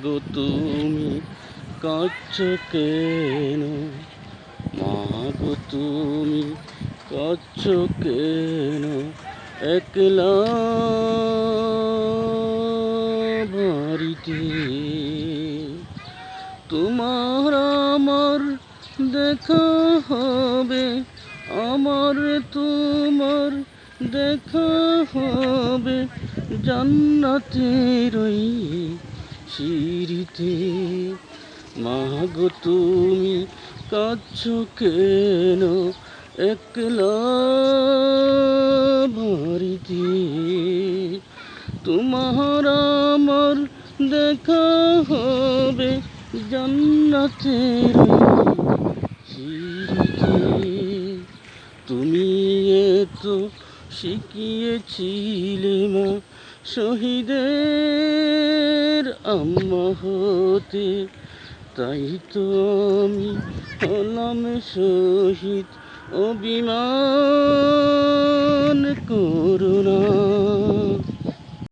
গো তুমি কাঁদছো কেন? মা গো তুমি কাঁদছো কেন? একলা বাড়িতে তোমার আমার দেখা হবে, আমার তোমার দেখা হবে জান্নাতের ওই সিঁড়িতে। মা গো তুমি কাঁদছো কেন? একলা বাড়িতে তোমার আমার দেখা হবে জান্নাতের সিঁড়িতে। তুমি তো শিখিয়েছিলে মা শহীদের আম্মা হতে, তাই তো আমি হলাম শহীদ অভিমান